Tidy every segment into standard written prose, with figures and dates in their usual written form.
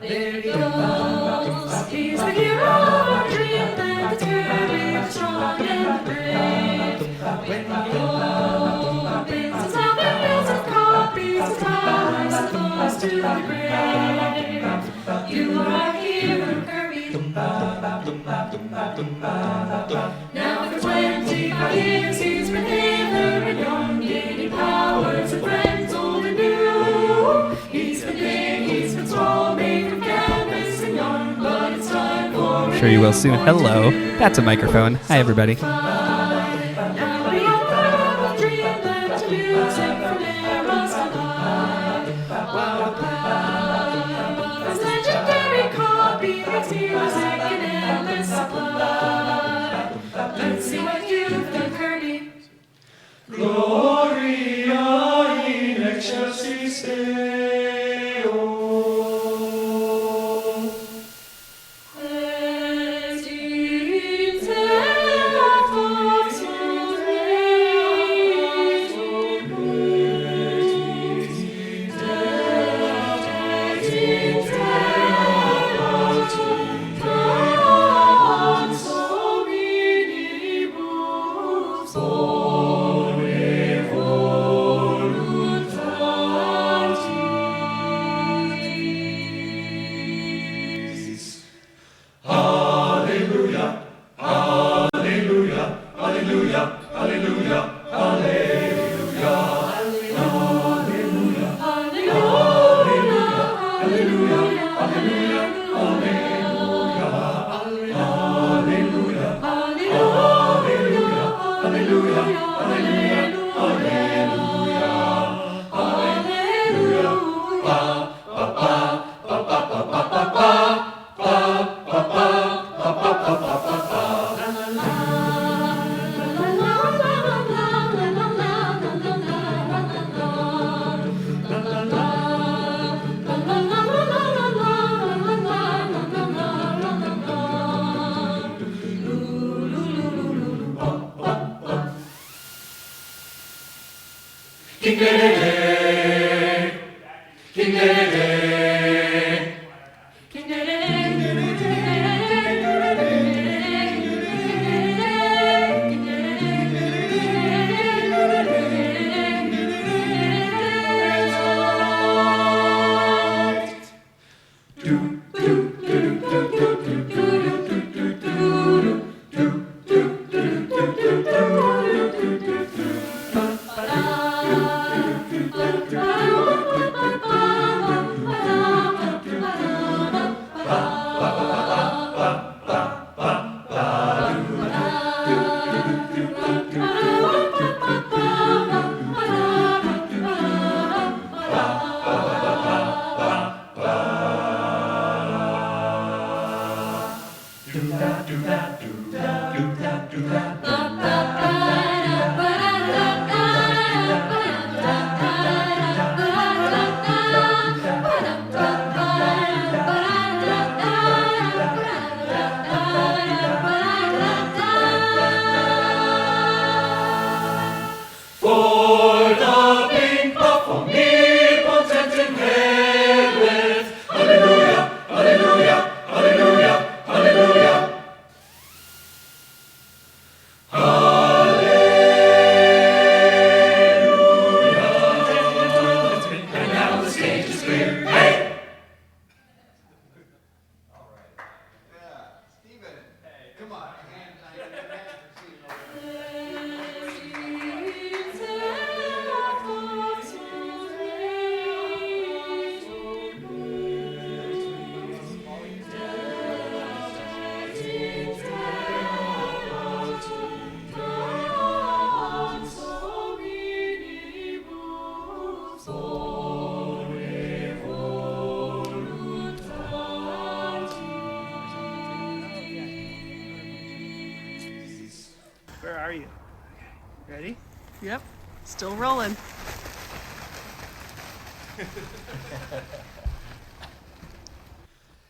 There he goes, he's the hero of our dream, and the courage strong and brave. When he opens his mouth and fills his copies, his powers and flows to the grave. You are our hero, Kirby. Now for 25 years he's been hither and yon, gaining powers and friends old and new. He's been big, he's been small, made from canvas and yarn, but it's time for... Sure you will soon. Hello. That's a microphone. Hi, everybody. Now we have a dream that music from eras gone by. While the power of his legendary copy makes music an endless supply. Let's see what you've done, Kirby. Gloria in excelsis Deo. Et in seatus Hallelujah, hallelujah, hallelujah, hallelujah, King Dede, King Dede, King Dede. For the pink puff omnipotent in heaven. Hallelujah, hallelujah, hallelujah, hallelujah. Hallelujah. And now the stage is clear. Hey! Steven. Hey, come on. Where are you? Ready? Yep. Still rolling.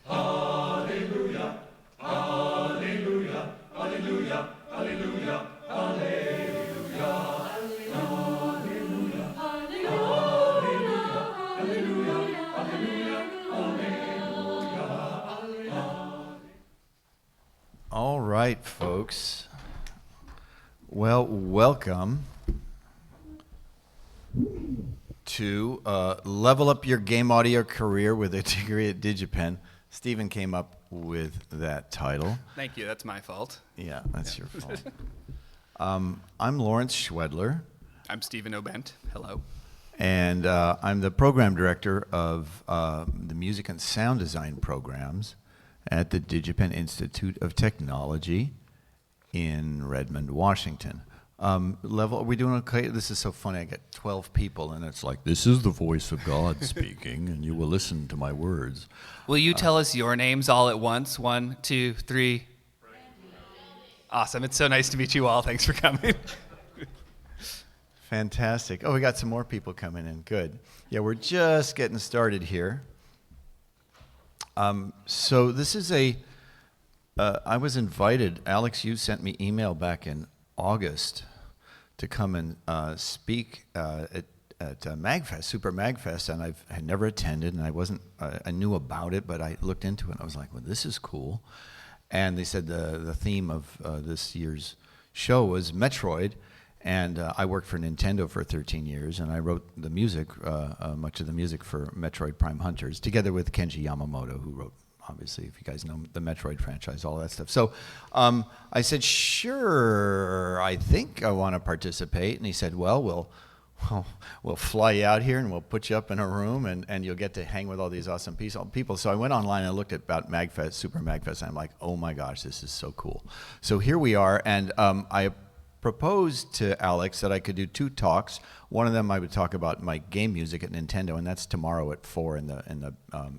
Hallelujah, hallelujah, hallelujah. All right, folks. Well, welcome to Level Up Your Game Audio Career with a Degree at DigiPen. Stephen came up with that title. Thank you. That's my fault. Yeah, that's your fault. I'm Lawrence Schwedler, I'm Stephen O'Bent. Hello. and I'm the program director of the Music and Sound Design programs at the DigiPen Institute of Technology in Redmond, Washington. Are we doing okay? This is so funny. I get 12 people, and it's like, this is the voice of God speaking, and you will listen to my words. Will you tell us your names all at once? 1, 2, 3. Awesome. It's so nice to meet you all. Thanks for coming. Fantastic. Oh, we got some more people coming in. Good. Yeah, we're just getting started here. So this is I was invited. Alex, you sent me email back in August to come and speak at MAGFest, Super MAGFest, and I had never attended, and I knew about it, but I looked into it, and I was like, well, this is cool. And they said the theme of this year's show was Metroid, and I worked for Nintendo for 13 years, and I wrote the music, much of the music for Metroid Prime Hunters, together with Kenji Yamamoto, who wrote, obviously, if you guys know the Metroid franchise, all that stuff. So I said, sure, I think I want to participate. And he said, well, we'll fly you out here and we'll put you up in a room and you'll get to hang with all these awesome people. So I went online and I looked at about MAGFest, Super MAGFest, and I'm like, oh my gosh, this is so cool. So here we are, and I proposed to Alex that I could do 2 talks. One of them I would talk about my game music at Nintendo, and that's tomorrow at 4 in the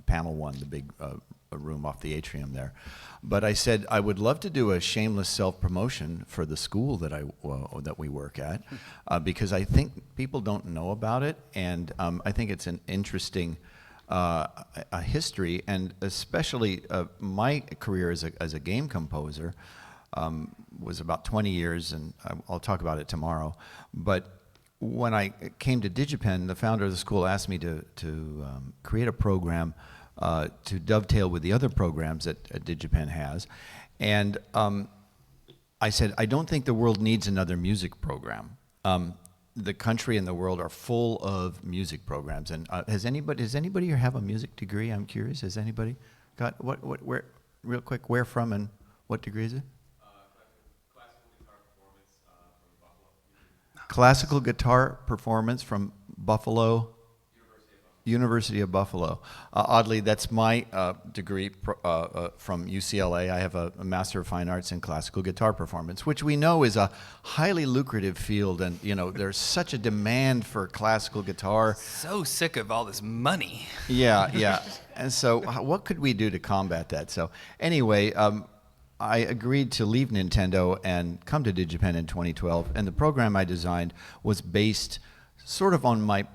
panel 1, the big room off the atrium there. But I said I would love to do a shameless self-promotion for the school that we work at, because I think people don't know about it, and I think it's an interesting a history, and especially my career as a game composer was about 20 years, and I'll talk about it tomorrow. But when I came to DigiPen, the founder of the school asked me to create a program to dovetail with the other programs that DigiPen has. And I said, I don't think the world needs another music program. The country and the world are full of music programs. And does anybody here have a music degree? I'm curious. Has anybody got where, real quick, where from and what degree is it? Classical guitar performance from Buffalo. University of Buffalo. Oddly, that's my degree from UCLA. I have a Master of Fine Arts in Classical Guitar Performance, which we know is a highly lucrative field, and there's such a demand for classical guitar. So sick of all this money. Yeah. And so what could we do to combat that? So anyway, I agreed to leave Nintendo and come to DigiPen in 2012, and the program I designed was based sort of on my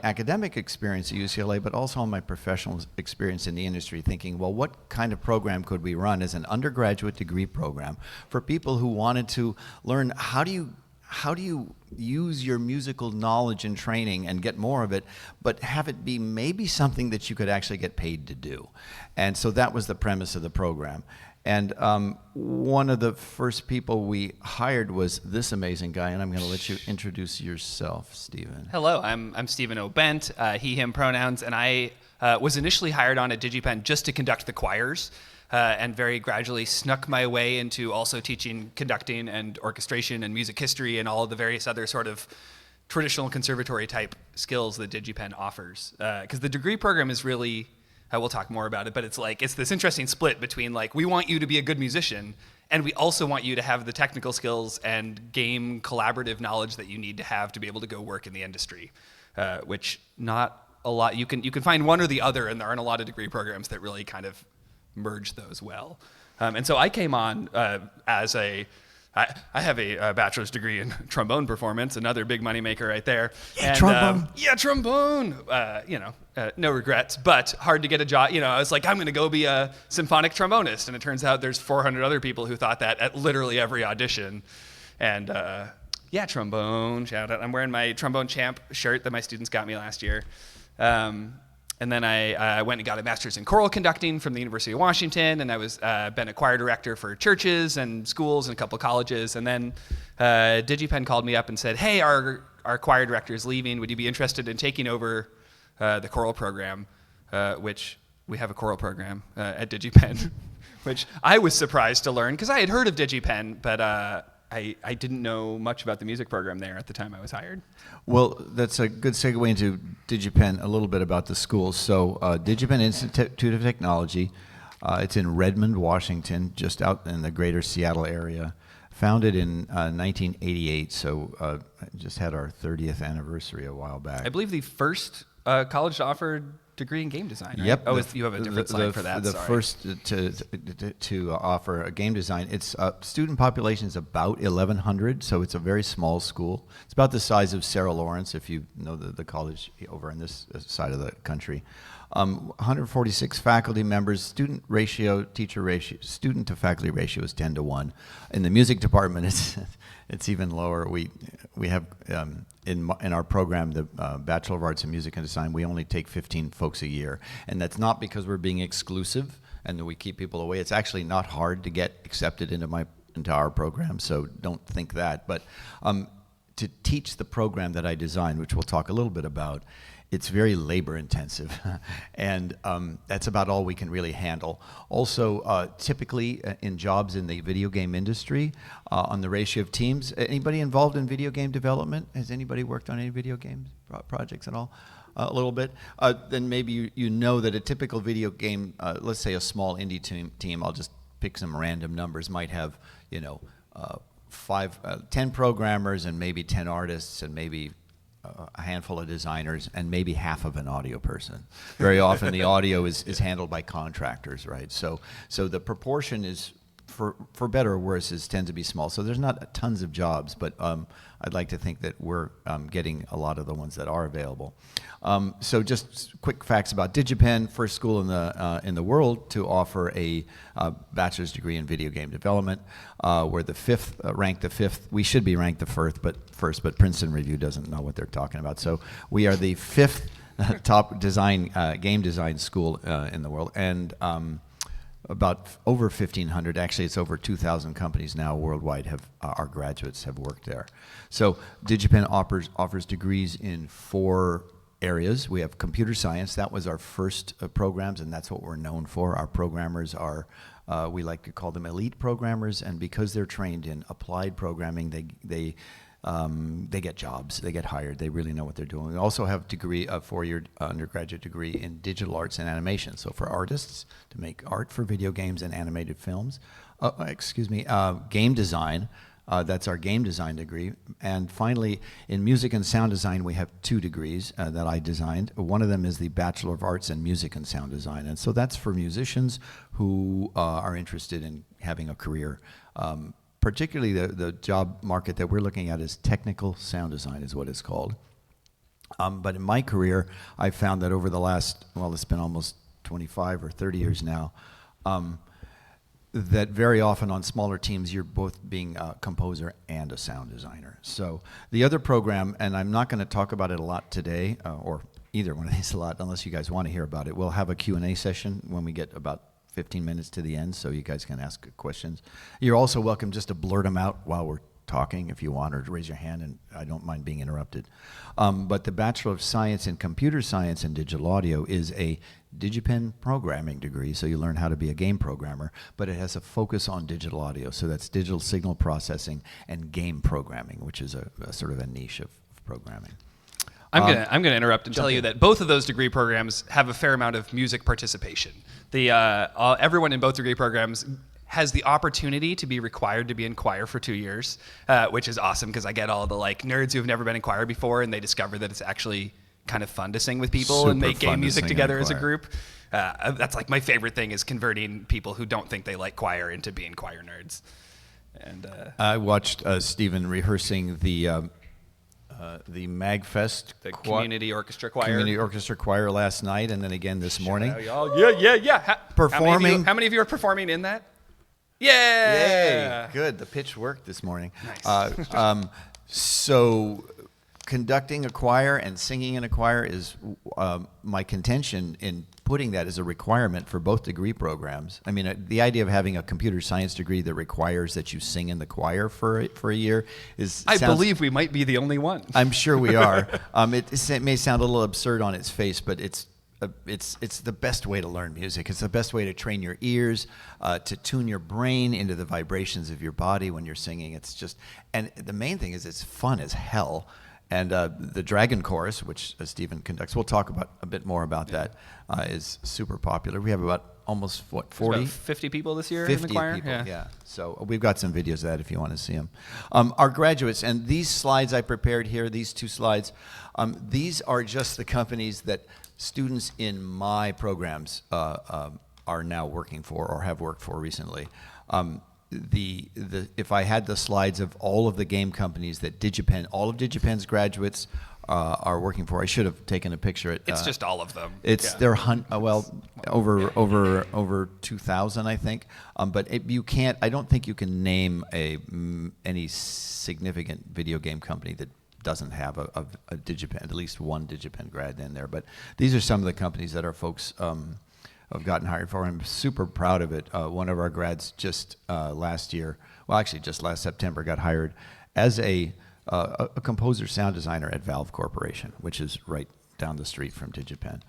academic experience at UCLA, but also on my professional experience in the industry, thinking, well, what kind of program could we run as an undergraduate degree program for people who wanted to learn how do you use your musical knowledge and training and get more of it, but have it be maybe something that you could actually get paid to do. And so that was the premise of the program. And one of the first people we hired was this amazing guy, and I'm going to let you introduce yourself, Stephen. Hello, I'm Stephen O'Bent, he, him pronouns, and I was initially hired on at DigiPen just to conduct the choirs, and very gradually snuck my way into also teaching conducting and orchestration and music history and all of the various other sort of traditional conservatory type skills that DigiPen offers. Because the degree program is really, we'll talk more about it, but it's this interesting split between we want you to be a good musician, and we also want you to have the technical skills and game collaborative knowledge that you need to have to be able to go work in the industry, which not a lot, you can find one or the other, and there aren't a lot of degree programs that really kind of merge those well. And so I came on as a I have a bachelor's degree in trombone performance, another big moneymaker right there. Yeah, trombone. Yeah, trombone. No regrets, but hard to get a job. I was like, I'm going to go be a symphonic trombonist. And it turns out there's 400 other people who thought that at literally every audition. And yeah, trombone, shout out. I'm wearing my trombone champ shirt that my students got me last year. And then I went and got a master's in choral conducting from the University of Washington, and I was been a choir director for churches and schools and a couple of colleges. And then DigiPen called me up and said, hey, our choir director is leaving. Would you be interested in taking over the choral program, which we have a choral program at DigiPen, which I was surprised to learn because I had heard of DigiPen, but I didn't know much about the music program there at the time I was hired. Well, that's a good segue into DigiPen, a little bit about the school. So DigiPen Institute of Technology, it's in Redmond, Washington, just out in the greater Seattle area. Founded in 1988, so just had our 30th anniversary a while back. I believe the first college to offer degree in game design, right? Yep. Oh, you have a different slide for that, The sorry. first to offer a game design. Its student population is about 1,100, so it's a very small school. It's about the size of Sarah Lawrence, if you know the college over on this side of the country. 146 faculty members, student to faculty ratio is 10 to 1. In the music department, it's even lower. We have in our program, the Bachelor of Arts in Music and Design, we only take 15 folks a year, and that's not because we're being exclusive and that we keep people away. It's actually not hard to get accepted into our program, so don't think that. But to teach the program that I designed, which we'll talk a little bit about, it's very labor intensive, and that's about all we can really handle. Also, typically in jobs in the video game industry, on the ratio of teams, anybody involved in video game development? Has anybody worked on any video game projects at all? A little bit. Then maybe you know that a typical video game, let's say a small indie team, I'll just pick some random numbers, might have 10 programmers and maybe 10 artists and maybe a handful of designers and maybe half of an audio person. Very often the audio is handled by contractors, right? So the proportion is, for better or worse, tends to be small. So there's not tons of jobs, but I'd like to think that we're getting a lot of the ones that are available. So just quick facts about DigiPen, first school in the world to offer a bachelor's degree in video game development. We're the fifth, ranked the fifth. We should be ranked the first, but Princeton Review doesn't know what they're talking about. So we are the fifth top game design school in the world, and about over 1,500, actually it's over 2,000 companies now worldwide our graduates have worked there. So DigiPen offers degrees in 4 areas. We have computer science. That was our first programs, and that's what we're known for. Our programmers are, we like to call them elite programmers, and because they're trained in applied programming, they get jobs, they get hired, they really know what they're doing. We also have a 4-year undergraduate degree in digital arts and animation, so for artists to make art for video games and animated films. Game design, that's our game design degree. And finally, in music and sound design, we have 2 degrees that I designed. One of them is the Bachelor of Arts in Music and Sound Design, and so that's for musicians who are interested in having a career. Particularly the job market that we're looking at is technical sound design is what it's called. But in my career, I found that over the last, it's been almost 25 or 30 years now, that very often on smaller teams, you're both being a composer and a sound designer. So the other program, and I'm not going to talk about it a lot today, or either one of these a lot, unless you guys want to hear about it. We'll have a Q&A session when we get about 15 minutes to the end, so you guys can ask questions. You're also welcome just to blurt them out while we're talking if you want, or to raise your hand, and I don't mind being interrupted. But the Bachelor of Science in Computer Science and Digital Audio is a DigiPen programming degree, so you learn how to be a game programmer, but it has a focus on digital audio, so that's digital signal processing and game programming, which is a sort of a niche of programming. I'm gonna interrupt and tell you that both of those degree programs have a fair amount of music participation. Everyone in both degree programs has the opportunity to be required to be in choir for 2 years, which is awesome because I get all the nerds who have never been in choir before, and they discover that it's actually kind of fun to sing with people and make game music together as a group. That's my favorite thing, is converting people who don't think they like choir into being choir nerds. And I watched Stephen rehearsing the MAGFest the community orchestra choir. community orchestra choir last night, and then again this morning. Shout out, y'all. Yeah. Performing. How many of you are performing in that? Yeah. Yay! Good. The pitch worked this morning. Nice. So, conducting a choir and singing in a choir is my contention in putting that as a requirement for both degree programs. I mean, the idea of having a computer science degree that requires that you sing in the choir for a year is. I believe we might be the only one. I'm sure we are. It may sound a little absurd on its face, but it's the best way to learn music. It's the best way to train your ears, to tune your brain into the vibrations of your body when you're singing. It's just, and the main thing is it's fun as hell. And the Dragon Chorus, which Stephen conducts, we'll talk about a bit more about that, is super popular. We have about almost, 40? 50 people this year 50 in the choir? people, yeah. So we've got some videos of that if you want to see them. Our graduates, and these slides I prepared here, these 2 slides, these are just the companies that students in my programs are now working for or have worked for recently. If I had the slides of all of the game companies that DigiPen, all of DigiPen's graduates are working for, I should have taken a picture. It's just all of them. It's their over 2,000, I think. But you can't. I don't think you can name any significant video game company that doesn't have a DigiPen, at least one DigiPen grad in there. But these are some of the companies that our folks have gotten hired for. I'm super proud of it. One of our grads just last year, well, actually just last September, got hired as a composer sound designer at Valve Corporation, which is right down the street from DigiPen.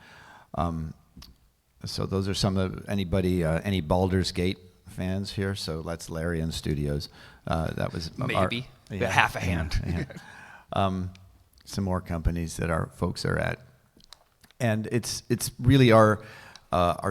So those are some of any Baldur's Gate fans here? So that's Larian Studios. That was maybe half a hand. Yeah. Some more companies that our folks are at, and it's really our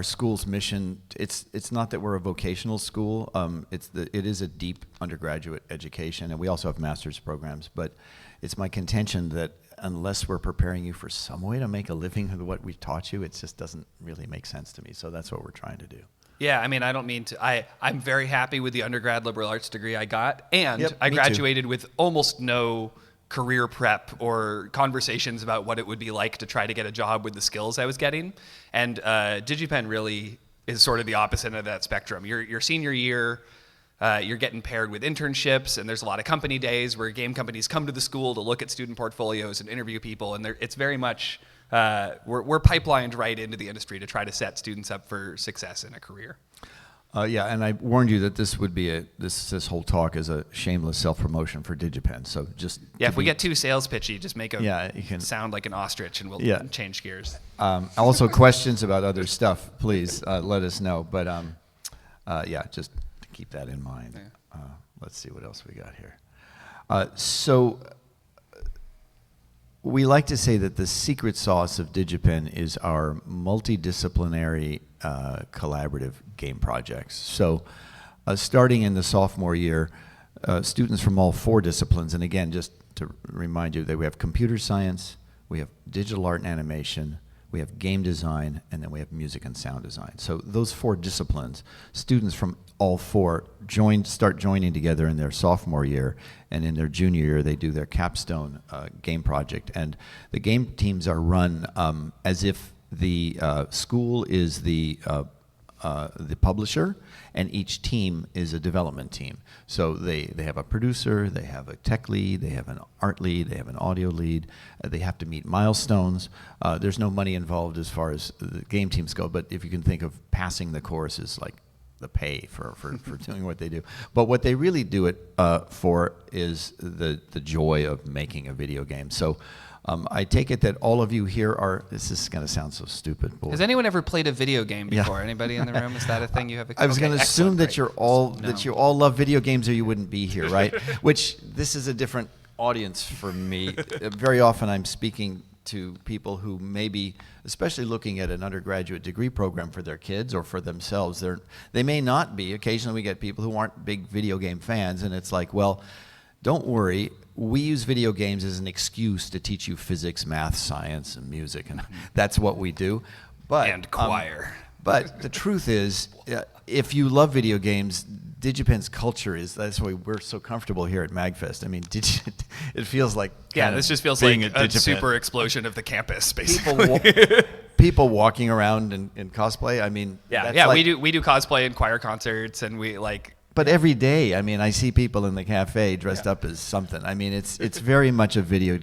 school's mission. It's not that we're a vocational school. It is a deep undergraduate education, and we also have master's programs. But it's my contention that unless we're preparing you for some way to make a living with what we've taught you, it just doesn't really make sense to me. So that's what we're trying to do. Yeah, I mean, I don't mean to. I'm very happy with the undergrad liberal arts degree I got, and Yep, I me graduated with almost no career prep or conversations about what it would be like to try to get a job with the skills I was getting. And DigiPen really is sort of the opposite of that spectrum. Your senior year, you're getting paired with internships, and there's a lot of company days where game companies come to the school to look at student portfolios and interview people, and it's very much, we're pipelined right into the industry to try to set students up for success in a career. Yeah, and I warned you that this would be this whole talk is a shameless self-promotion for DigiPen. So just if we get too sales pitchy, just make you can sound like an ostrich, and we'll change gears. Also, questions about other stuff, please let us know. But just keep that in mind. Yeah. Let's see what else we got here. So we like to say that the secret sauce of DigiPen is our multidisciplinary collaborative game projects. So starting in the sophomore year, students from all 4 disciplines, and again, just to remind you that we have computer science, we have digital art and animation, we have game design, and then we have music and sound design. So those 4 disciplines, students from all 4 start joining together in their sophomore year, and in their junior year they do their capstone game project. And the game teams are run as if the school is the publisher, and each team is a development team. So they have a producer, they have a tech lead, they have an art lead, they have an audio lead. They have to meet milestones. There's no money involved as far as the game teams go, but if you can think of passing the course as like the pay for doing what they do. But what they really do it for is the joy of making a video game. So I take it that all of you here are, this is going to sound so stupid. Boy. Has anyone ever played a video game before? Anybody in the room? Is that a thing you have? I was going to assume that great. that you all love video games, or you wouldn't be here, right? Which this is a different audience for me. Very often I'm speaking to people who may be, especially looking at an undergraduate degree program for their kids or for themselves. They may not be. Occasionally we get people who aren't big video game fans, and it's like, well, don't worry. We use video games as an excuse to teach you physics, math, science, and music, and that's what we do. And choir. But the truth is, if you love video games, DigiPen's culture is, that's why we're so comfortable here at MAGFest. I mean, it feels like This just feels being like at a DigiPen. super explosion of the campus, basically. People walking around in cosplay. I mean, that's like, we do cosplay and choir concerts, and we like. But every day, I mean, I see people in the cafe dressed up as something. I mean, it's very much a video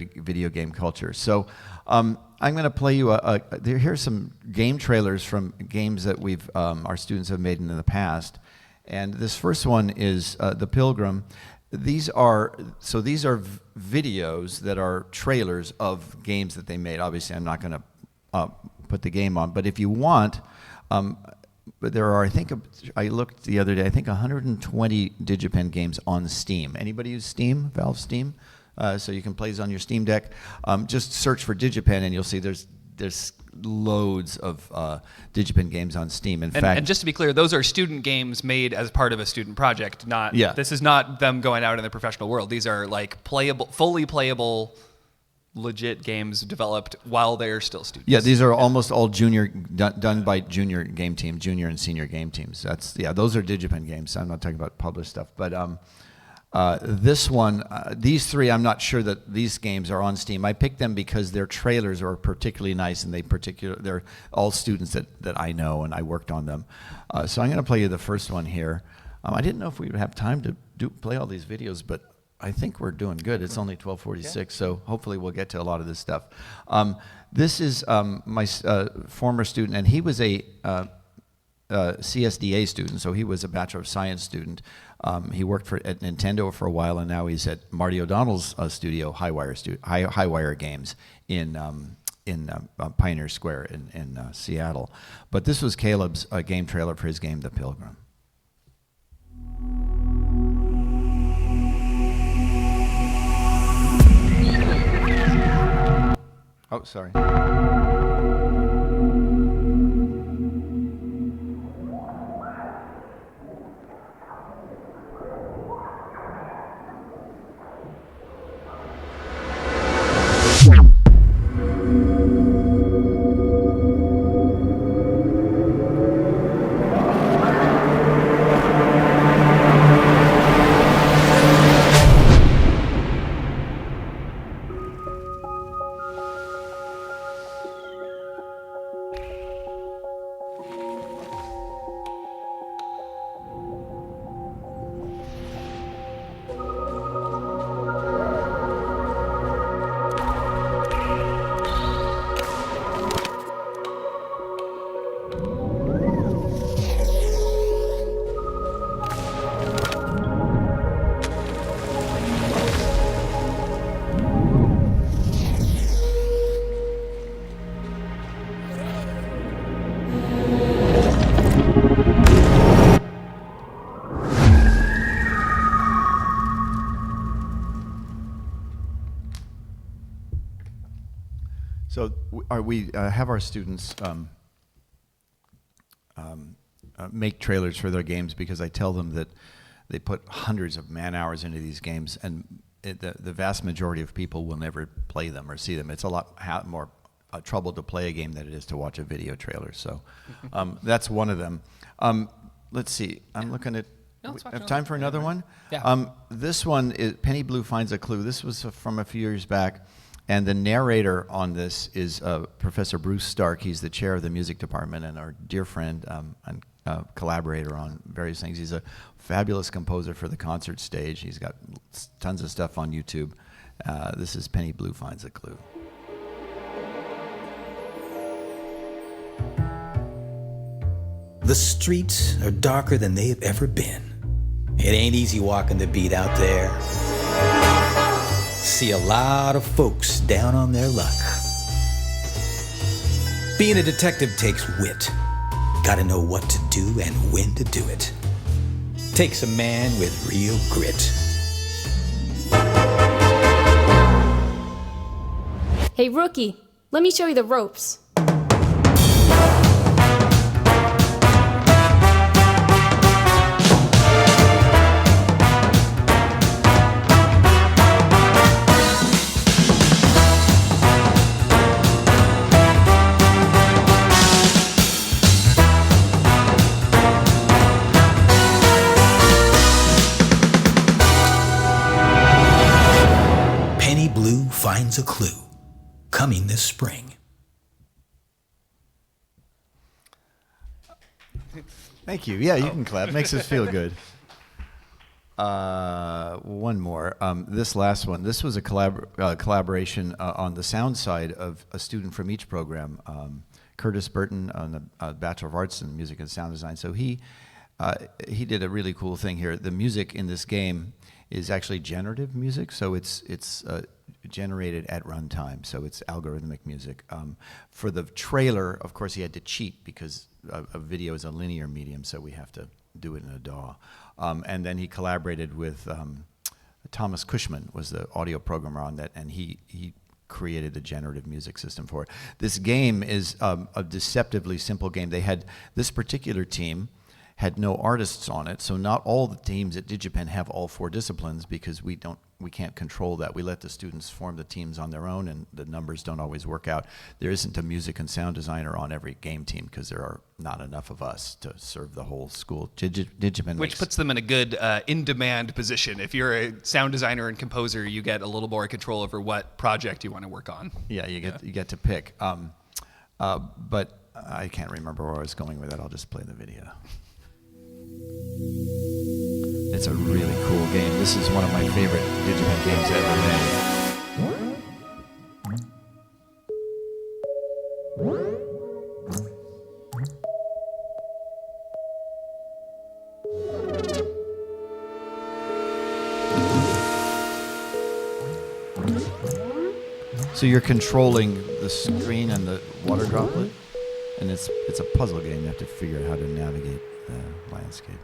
game culture. So I'm going to play you here's some game trailers from games that our students have made in the past. And this first one is The Pilgrim. These are videos that are trailers of games that they made. Obviously, I'm not going to put the game on, but if you want. But there are, I looked the other day, I think 120 DigiPen games on Steam. Anybody use Steam, Valve Steam? So you can play these on your Steam Deck. Just search for DigiPen and you'll see there's loads of DigiPen games on Steam. In fact, and just to be clear, those are student games made as part of a student project. This is not them going out in the professional world. These are like fully playable, legit games developed while they're still students. Yeah, these are almost all done by junior game team, junior and senior game teams. Those are DigiPen games. I'm not talking about published stuff, but this one, these three, I'm not sure that these games are on Steam. I picked them because their trailers are particularly nice, and they're all students that I know, and I worked on them. So I'm going to play you the first one here. I didn't know if we would have time to play all these videos, but I think we're doing good. It's only 12:46, so hopefully we'll get to a lot of this stuff. This is my former student, and he was a CSDA student, so he was a Bachelor of Science student. He worked at Nintendo for a while, and now he's at Marty O'Donnell's studio, Highwire Games in Pioneer Square in Seattle. But this was Caleb's game trailer for his game, The Pilgrim. Oh, sorry. So we have our students make trailers for their games because I tell them that they put hundreds of man-hours into these games, and the vast majority of people will never play them or see them. It's a lot more trouble to play a game than it is to watch a video trailer. So that's one of them. Let's see. I'm looking at. Have time for another one? Yeah. This one is Penny Blue Finds a Clue. This was from a few years back. And the narrator on this is Professor Bruce Stark. He's the chair of the music department and our dear friend and collaborator on various things. He's a fabulous composer for the concert stage. He's got tons of stuff on YouTube. This is Penny Blue Finds a Clue. The streets are darker than they've ever been. It ain't easy walking the beat out there. See a lot of folks down on their luck. Being a detective takes wit. Gotta know what to do and when to do it. Takes a man with real grit. Hey, rookie, let me show you the ropes. Signs a Clue, coming this spring. Thank you. Yeah, you can clap. Makes us feel good. One more. This last one. This was a collaboration on the sound side of a student from each program, Curtis Burton on the Bachelor of Arts in Music and Sound Design. So he did a really cool thing here. The music in this game is actually generative music, so it's generated at runtime, so it's algorithmic music. For the trailer, of course, he had to cheat because a video is a linear medium, so we have to do it in a DAW. And then he collaborated with Thomas Cushman, was the audio programmer on that, and he created the generative music system for it. This game is a deceptively simple game. They had, this particular team had no artists on it, so not all the teams at DigiPen have all 4 disciplines because we can't control that. We let the students form the teams on their own, and the numbers don't always work out. There isn't a music and sound designer on every game team because there are not enough of us to serve the whole school. DigiPen Which puts them in a good in-demand position. If you're a sound designer and composer, you get a little more control over what project you want to work on. Yeah, you get to pick. But I can't remember where I was going with that. I'll just play the video. It's a really cool game. This is one of my favorite DigiPen games ever made. So you're controlling the screen and the water droplet, and it's a puzzle game. You have to figure out how to navigate the landscape.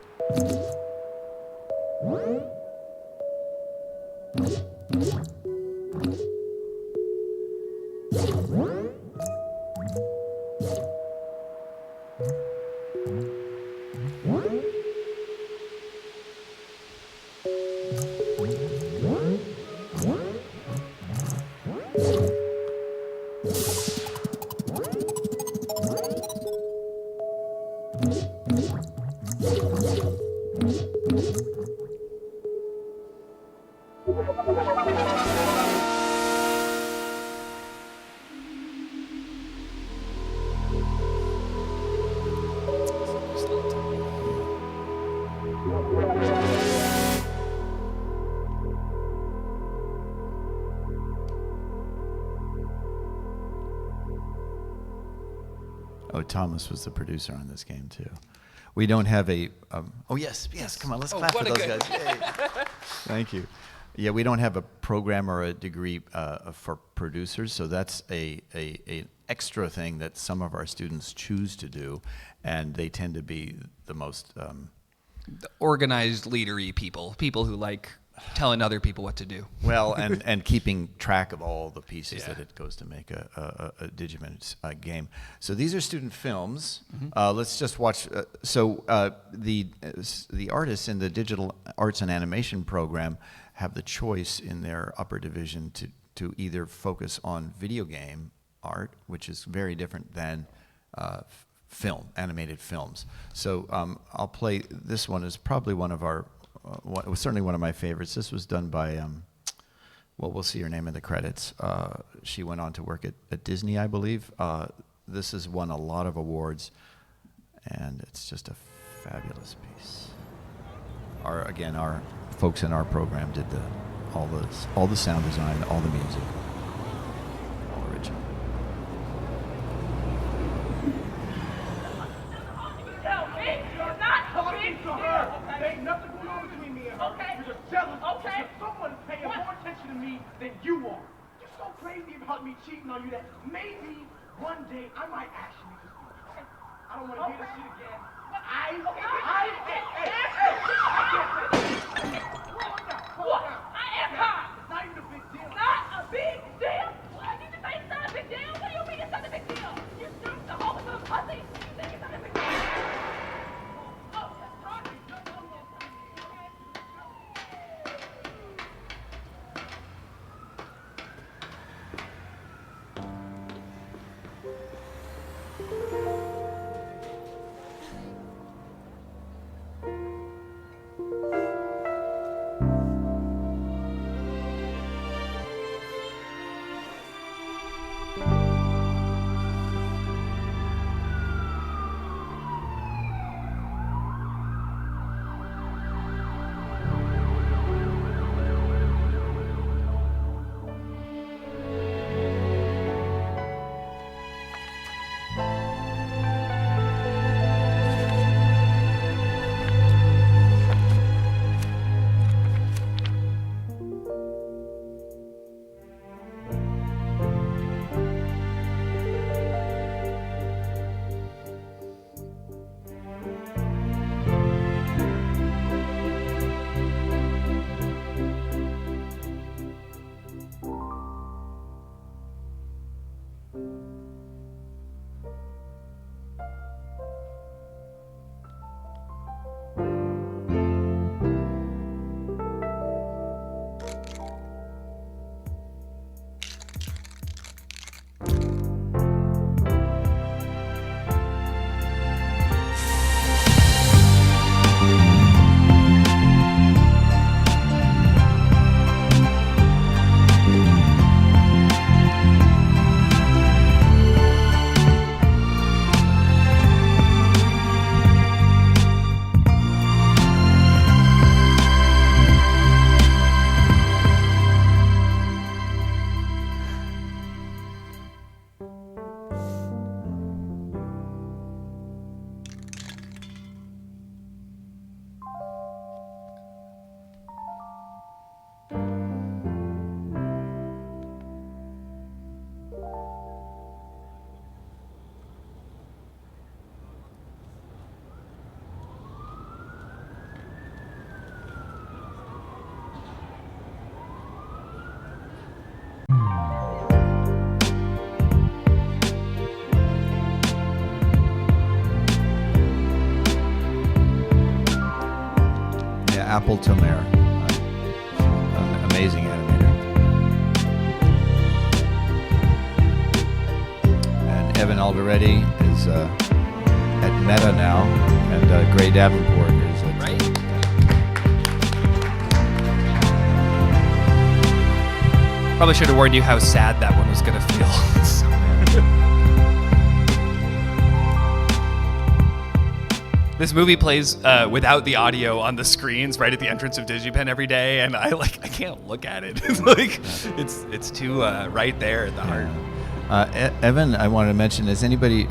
Oh, Thomas was the producer on this game too. We don't have a. Oh yes, come on, let's clap for those guys. Yay. Thank you. Yeah, we don't have a program or a degree for producers, so that's an extra thing that some of our students choose to do, and they tend to be the most The organized, leadery people who like telling other people what to do. well, and keeping track of all the pieces that it goes to make a DigiPen game. So these are student films. Let's just watch. The artists in the digital arts and animation program have the choice in their upper division to either focus on video game art, which is very different than animated films. So I'll play this one. Is probably one of our. It was certainly one of my favorites. This was done by, well, we'll see her name in the credits. She went on to work at Disney, I believe. This has won a lot of awards, and it's just a fabulous piece. Our folks in our program did all the sound design, all the music, all original. About me cheating on you that maybe one day I might actually just do it. Okay? I don't want to hear this shit again. What? I am hot. It's not even a big deal. Not a big deal? What? You just say it's not a big deal? What do you mean it's not a big deal? You shoot the whole of the pussy. You think it's not a big deal? Oh, that's hard. Yeah, Apple Tomer, an amazing animator. And Evan Alderetti is at Meta now, and Gray Davenport is at Probably should have warned you how sad that one was going to feel. This movie plays without the audio on the screens right at the entrance of DigiPen every day, and I can't look at it. It's too right there at the heart. Evan, I wanted to mention, is anybody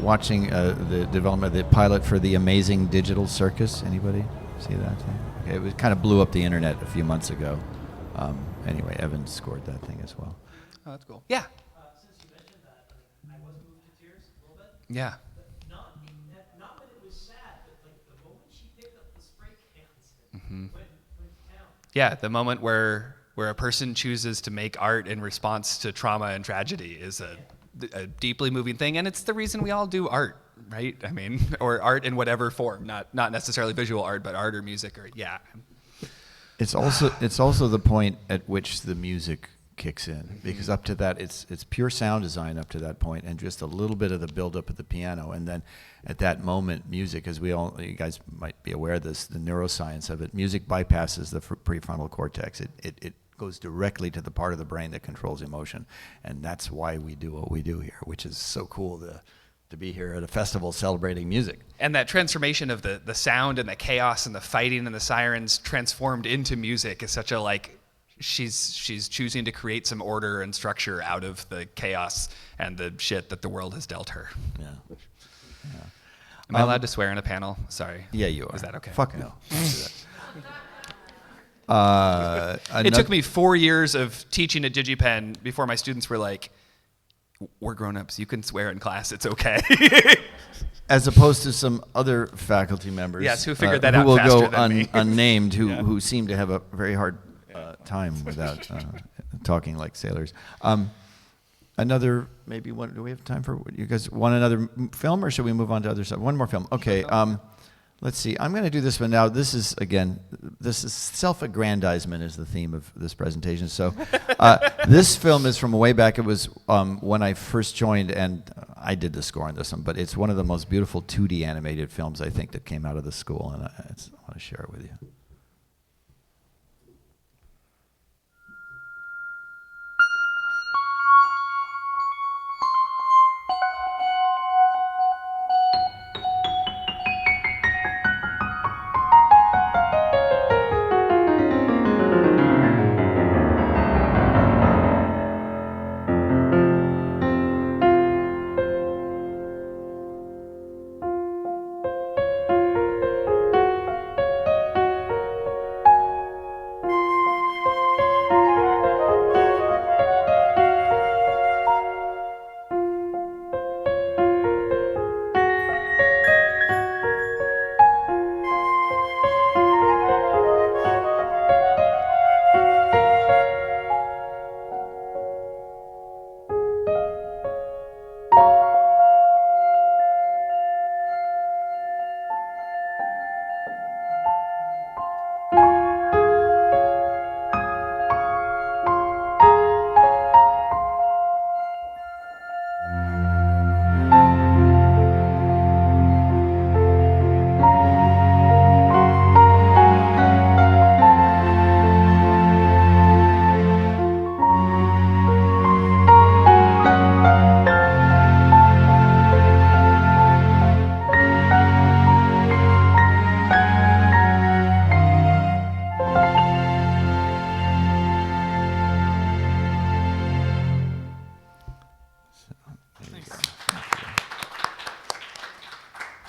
watching the development of the pilot for The Amazing Digital Circus? Anybody see that thing? Okay, it kind of blew up the internet a few months ago. Anyway, Evan scored that thing as well. Oh, that's cool. Yeah. Since you mentioned that, I was moved to tears a little bit. Yeah. Not that it was sad, but like the moment she picked up the spray cans and went to town. Yeah, the moment where a person chooses to make art in response to trauma and tragedy is a deeply moving thing, and it's the reason we all do art, right? I mean, or art in whatever form, not necessarily visual art, but art or music or yeah. It's also the point at which the music kicks in, because up to that it's pure sound design up to that point, and just a little bit of the build up of the piano, and then at that moment music, as you guys might be aware of this, the neuroscience of it, music bypasses the prefrontal cortex. It goes directly to the part of the brain that controls emotion, and that's why we do what we do here, which is so cool to be here at a festival celebrating music. And that transformation of the sound and the chaos and the fighting and the sirens transformed into music is such a she's choosing to create some order and structure out of the chaos and the shit that the world has dealt her. Yeah. Am I allowed to swear in a panel? Sorry. Yeah, you are. Is that okay? Fuck no. It took me 4 years of teaching at DigiPen before my students were like, we're grown-ups, you can swear in class, it's okay. As opposed to some other faculty members, yes, who figured that out who will faster go than me. unnamed, who seem to have a very hard time without talking like sailors. Another, maybe one, do we have time for, you guys want another film, or should we move on to other stuff? One more film, okay. Let's see, I'm going to do this one now. This is self-aggrandizement is the theme of this presentation. So this film is from way back. It was when I first joined, and I did the score on this one, but it's one of the most beautiful 2D animated films, I think, that came out of the school, and I want to share it with you.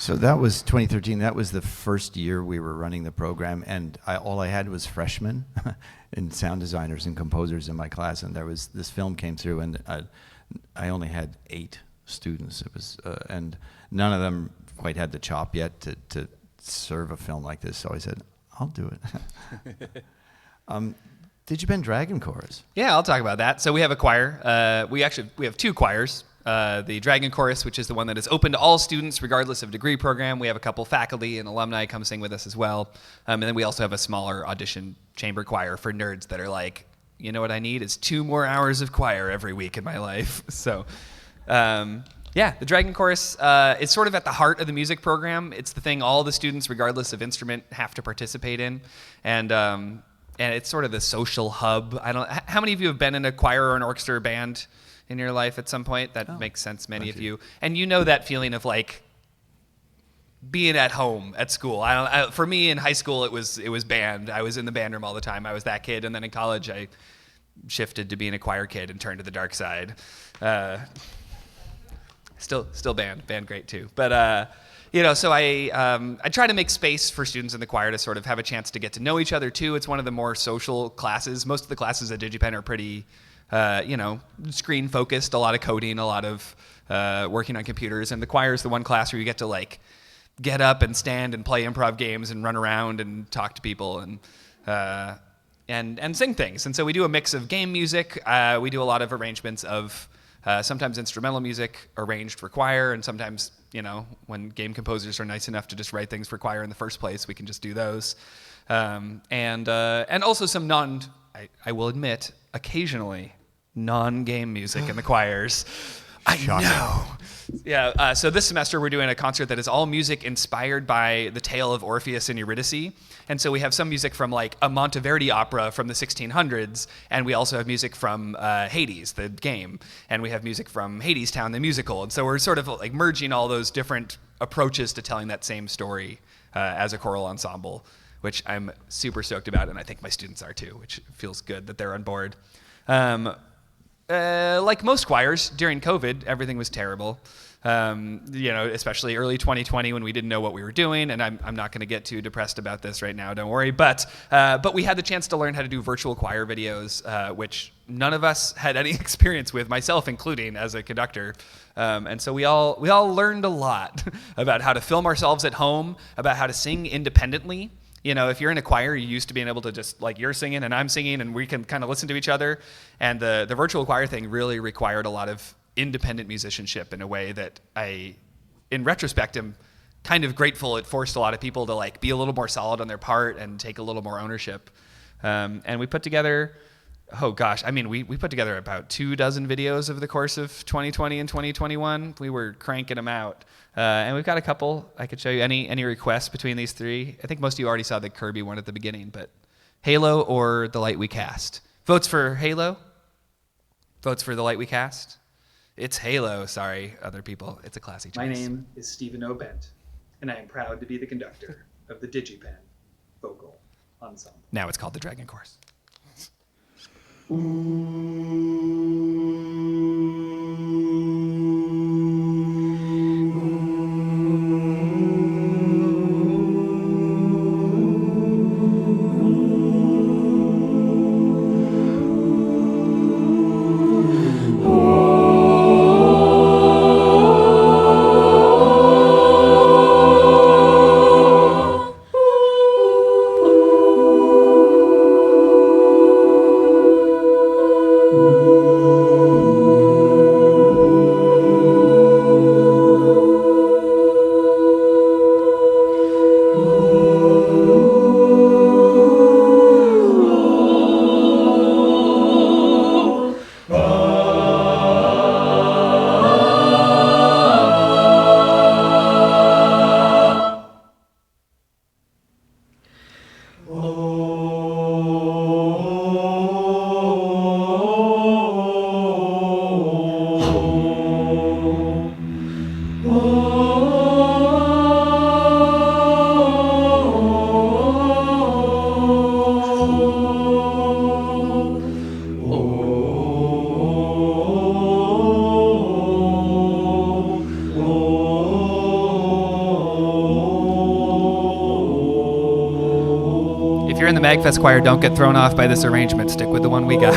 So that was 2013. That was the first year we were running the program, and all I had was freshmen and sound designers and composers in my class. And this film came through, and I only had 8 students. It was, and none of them quite had the chop yet to serve a film like this. So I said, I'll do it. DigiPen Dragon Chorus. Yeah, I'll talk about that. So we have a choir. We have two choirs. The Dragon Chorus, which is the one that is open to all students regardless of degree program. We have a couple faculty and alumni come sing with us as well. And then we also have a smaller audition chamber choir for nerds that are like, you know what I need is 2 more hours of choir every week in my life. So yeah, the Dragon Chorus is sort of at the heart of the music program. It's the thing all the students, regardless of instrument, have to participate in. And it's sort of the social hub. How many of you have been in a choir or an orchestra or band in your life at some point? That makes sense, many of you. And you know that feeling of like being at home at school. For me in high school, it was band. I was in the band room all the time. I was that kid. And then in college, I shifted to being a choir kid and turned to the dark side. Still band great too. But so I try to make space for students in the choir to sort of have a chance to get to know each other too. It's one of the more social classes. Most of the classes at DigiPen are pretty, screen focused, a lot of coding, a lot of working on computers. And the choir is the one class where you get to like get up and stand and play improv games and run around and talk to people and sing things. And so we do a mix of game music. We do a lot of arrangements of sometimes instrumental music arranged for choir, and sometimes, when game composers are nice enough to just write things for choir in the first place, we can just do those. And also some I will admit, occasionally non-game music in the choirs. Shocking. I know. Yeah, so this semester we're doing a concert that is all music inspired by the tale of Orpheus and Eurydice. And so we have some music from like a Monteverdi opera from the 1600s, and we also have music from Hades, the game, and we have music from Hadestown, the musical. And so we're sort of like merging all those different approaches to telling that same story as a choral ensemble, which I'm super stoked about, and I think my students are too, which feels good that they're on board. Like most choirs, during COVID, everything was terrible. Especially early 2020 when we didn't know what we were doing, and I'm not going to get too depressed about this right now, don't worry. But we had the chance to learn how to do virtual choir videos, which none of us had any experience with, myself including, as a conductor. And so we all learned a lot about how to film ourselves at home, about how to sing independently. If you're in a choir, you're used to being able to just, like, you're singing and I'm singing and we can kind of listen to each other. And the virtual choir thing really required a lot of independent musicianship in a way that I, in retrospect, am kind of grateful. It forced a lot of people to, like, be a little more solid on their part and take a little more ownership. And we put together, we put together about 24 videos over the course of 2020 and 2021. We were cranking them out. And we've got a couple. I could show you any requests between these three. I think most of you already saw the Kirby one at the beginning, but Halo or The Light We Cast? Votes for Halo? Votes for The Light We Cast? It's Halo, sorry, other people. It's a classy choice. My name is Stephen O. Bent, and I am proud to be the conductor of the DigiPen Vocal Ensemble. Now it's called the Dragon Chorus. If you're in the MAGFest choir, don't get thrown off by this arrangement. Stick with the one we got.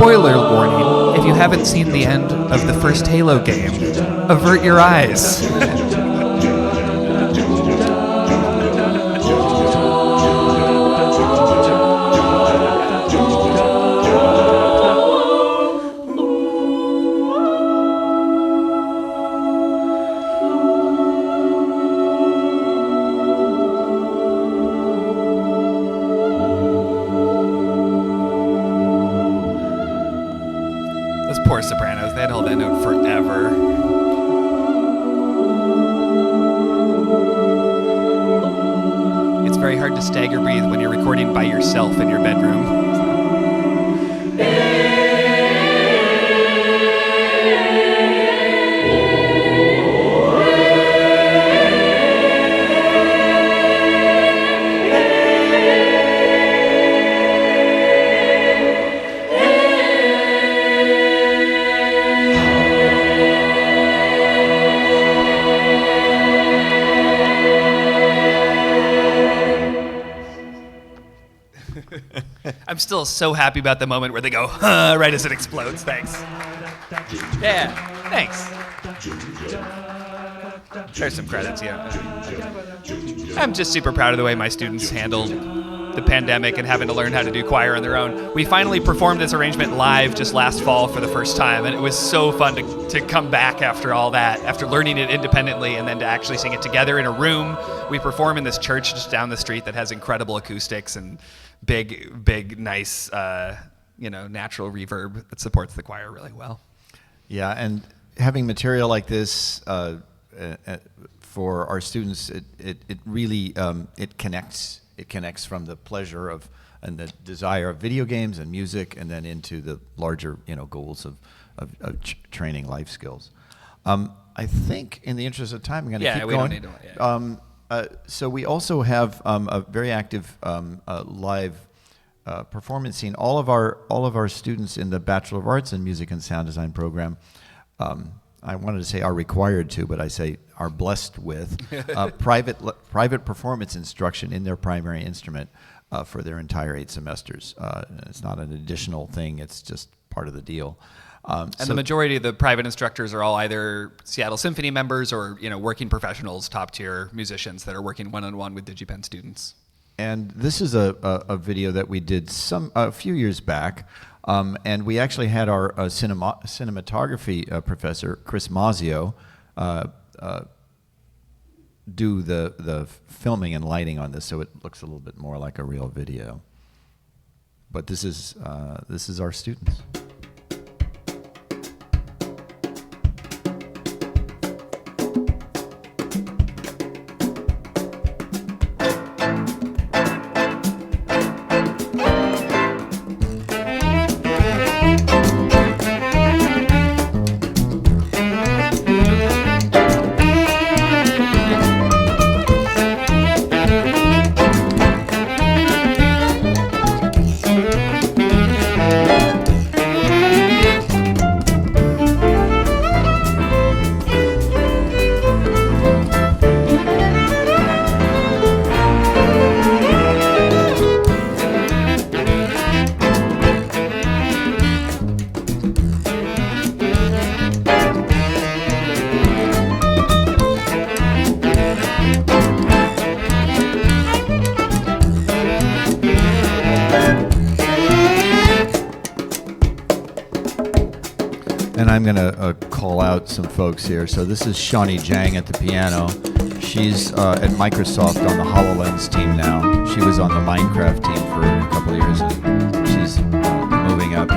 Spoiler warning, if you haven't seen the end of the first Halo game, avert your eyes. Those poor sopranos, they had to hold that note forever. It's very hard to stagger breathe when you're recording by yourself in your bedroom. I'm still so happy about the moment where they go, huh, right as it explodes. Thanks. Yeah, thanks. There's some credits, yeah. I'm just super proud of the way my students handled the pandemic and having to learn how to do choir on their own. We finally performed this arrangement live just last fall for the first time, and it was so fun to come back after all that, after learning it independently, and then to actually sing it together in a room. We perform in this church just down the street that has incredible acoustics and big, nice, natural reverb that supports the choir really well. Yeah, and having material like this for our students, it really it connects. It connects from the pleasure of and the desire of video games and music, and then into the larger goals of training life skills. I think, in the interest of time, I'm going to keep going. Don't need to. So we also have a very active live performance scene. All of our students in the Bachelor of Arts in Music and Sound Design program, I wanted to say are required to, but I say are blessed with private performance instruction in their primary instrument for their entire 8 semesters. It's not an additional thing; it's just part of the deal. And the majority of the private instructors are all either Seattle Symphony members or working professionals, top-tier musicians that are working one-on-one with DigiPen students. And this is a video that we did a few years back, and we actually had our cinematography professor, Chris Mazio, do the filming and lighting on this, so it looks a little bit more like a real video. But this is our students. I'm going to call out some folks here. So this is Shawnee Jang at the piano. She's at Microsoft on the HoloLens team now. She was on the Minecraft team for a couple of years, and she's moving up.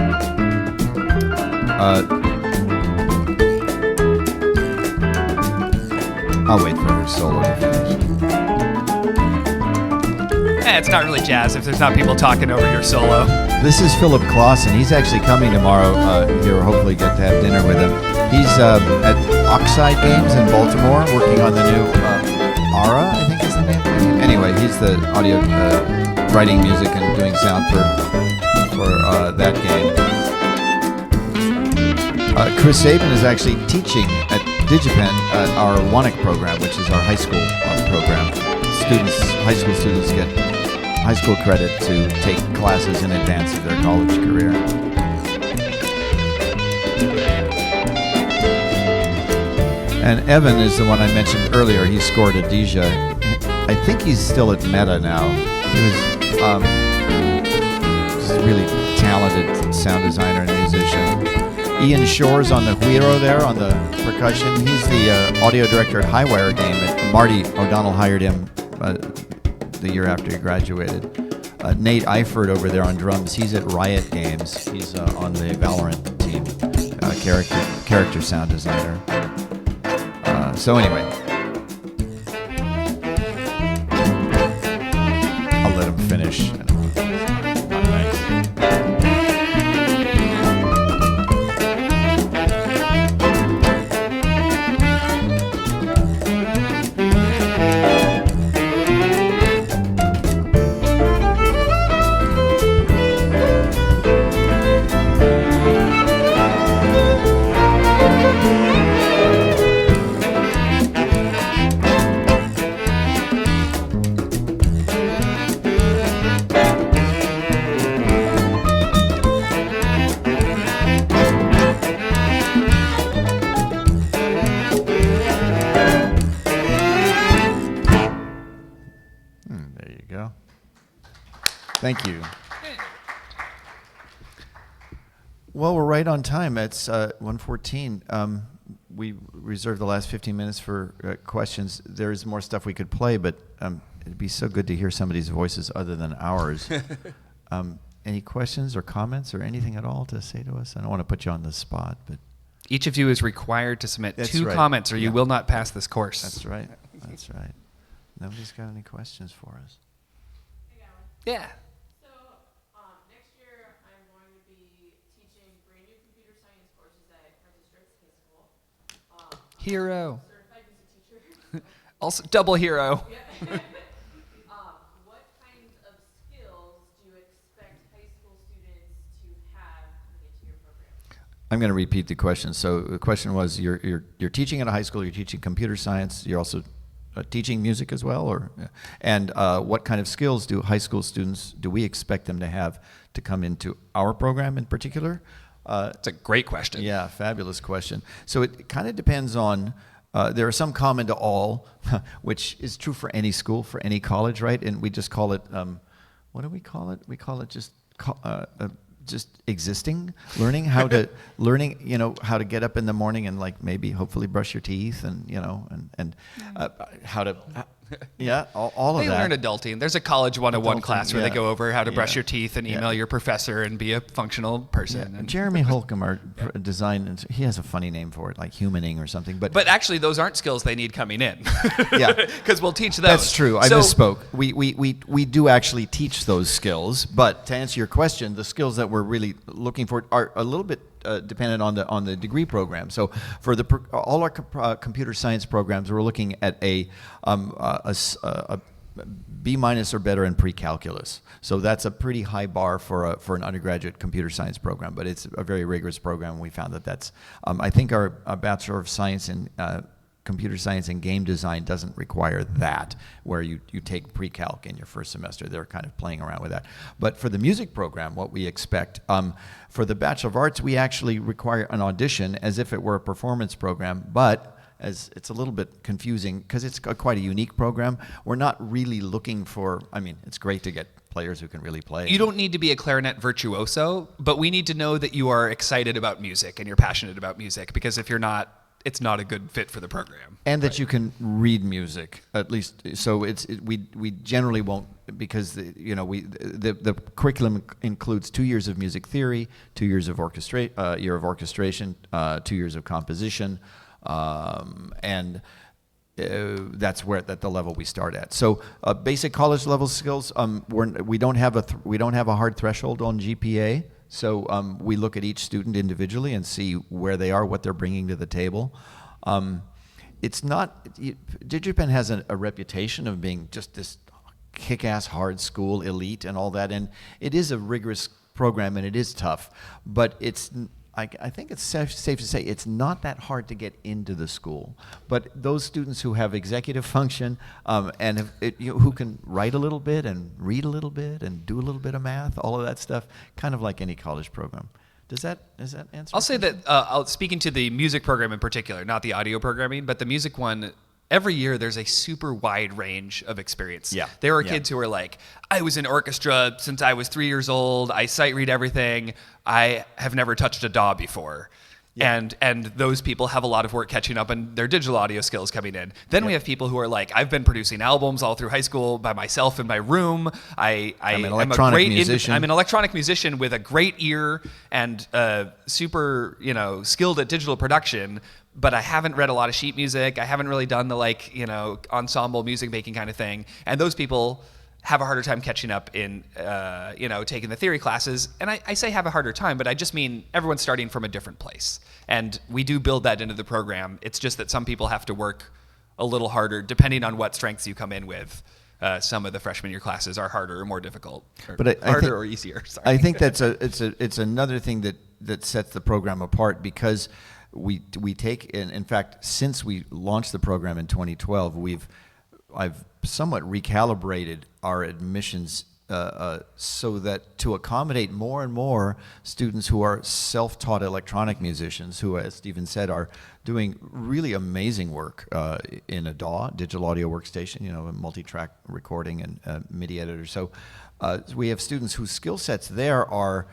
I'll wait for her solo to finish. It's not really jazz if there's not people talking over your solo. This is Philip Clausen. He's actually coming tomorrow. Here, hopefully get to have dinner with him. He's at Oxide Games in Baltimore, working on the new Ara, I think is the name. Anyway, he's the audio writing music and doing sound for that game. Chris Saban is actually teaching at DigiPen our WANIC program, which is our high school program. High school students get high school credit to take classes in advance of their college career. And Evan is the one I mentioned earlier. He scored a Deja. I think he's still at Meta now. He was just a really talented sound designer and musician. Ian Shore's on the güiro there, on the percussion. He's the audio director at Highwire Game. Marty O'Donnell hired him the year after he graduated. Nate Eifert over there on drums. He's at Riot Games. He's on the Valorant team. Character sound designer. So anyway, I'll let him finish. Thank you. Well, we're right on time. It's 1:14. We reserved the last 15 minutes for questions. There's more stuff we could play, but it'd be so good to hear somebody's voices other than ours. Any questions or comments or anything at all to say to us? I don't want to put you on the spot, but each of you is required to submit That's two right. comments, or you Yeah. will not pass this course. That's right. That's right. Nobody's got any questions for us? Yeah. So, next year I'm going to be teaching brand new computer science courses at Francis Drake High School. Hero. Certified music teacher. Also, double hero. What kinds of skills do you expect high school students to have coming into your program? I'm going to repeat the question. So the question was, you're teaching at a high school. You're teaching computer science. You're also teaching music as well, and what kind of skills do high school students do we expect them to have to come into our program in particular? It's a great question. Yeah, fabulous question. So it kind of depends on. There are some common to all, which is true for any school, for any college, right? And we just call it. What do we call it? We call it just existing, learning how to how to get up in the morning and maybe hopefully brush your teeth and how to all of They that. learn adulting. There's a college 101 Adulting, class where yeah. they go over how to brush Yeah. your teeth and Yeah. email your professor and be a functional person. Yeah. And Jeremy Holcomb, our design, he has a funny name for it, like humaning or something. But actually, those aren't skills they need coming in. Yeah. Because we'll teach those. That's true. I So- misspoke. We do actually teach those skills, but to answer your question, the skills that we're really looking for are a little bit dependent on the degree program. So for all our computer science programs, we're looking at a B- or better in pre-calculus. So that's a pretty high bar for an undergraduate computer science program, but it's a very rigorous program. We found that's, I think our Bachelor of Science in Computer Science and Game Design doesn't require that, where you take pre-calc in your first semester. They're kind of playing around with that. But for the music program, what we expect, for the Bachelor of Arts, we actually require an audition as if it were a performance program, but as it's a little bit confusing because it's quite a unique program. We're not really looking for, I mean, it's great to get players who can really play. You don't need to be a clarinet virtuoso, but we need to know that you are excited about music and you're passionate about music, because if you're not, it's not a good fit for the program. And that you can read music, at least. So we generally won't, because the curriculum includes 2 years of music theory, 2 years of year of orchestration, 2 years of composition, and that's where at the level we start at. So basic college level skills, we don't have a hard threshold on GPA. So we look at each student individually and see where they are, what they're bringing to the table. It's not, DigiPen has a reputation of being just this kick-ass hard school, elite and all that, and it is a rigorous program and it is tough, but I think it's safe to say it's not that hard to get into the school. But those students who have executive function and who can write a little bit and read a little bit and do a little bit of math, all of that stuff, kind of like any college program. Does that answer? I'll say that, speaking to the music program in particular, not the audio programming, but the music one, every year there's a super wide range of experience. Yeah. There are kids who are like, I was in orchestra since I was 3 years old. I sight read everything. I have never touched a DAW before. Yeah. And those people have a lot of work catching up on their digital audio skills coming in. Then we have people who are like, I've been producing albums all through high school by myself in my room. I'm an electronic musician. I'm an electronic musician with a great ear and super, skilled at digital production. But I haven't read a lot of sheet music. I haven't really done the ensemble music making kind of thing. And those people have a harder time catching up in, taking the theory classes. And I say have a harder time, but I just mean everyone's starting from a different place. And we do build that into the program. It's just that some people have to work a little harder depending on what strengths you come in with. Some of the freshman year classes are harder or more difficult, harder or easier. Sorry. I think it's another thing that sets the program apart, because we take, in fact, since we launched the program in 2012, I've somewhat recalibrated our admissions so that to accommodate more and more students who are self-taught electronic musicians, who, as Stephen said, are doing really amazing work in a DAW, digital audio workstation, a multi-track recording and MIDI editor. So we have students whose skill sets there are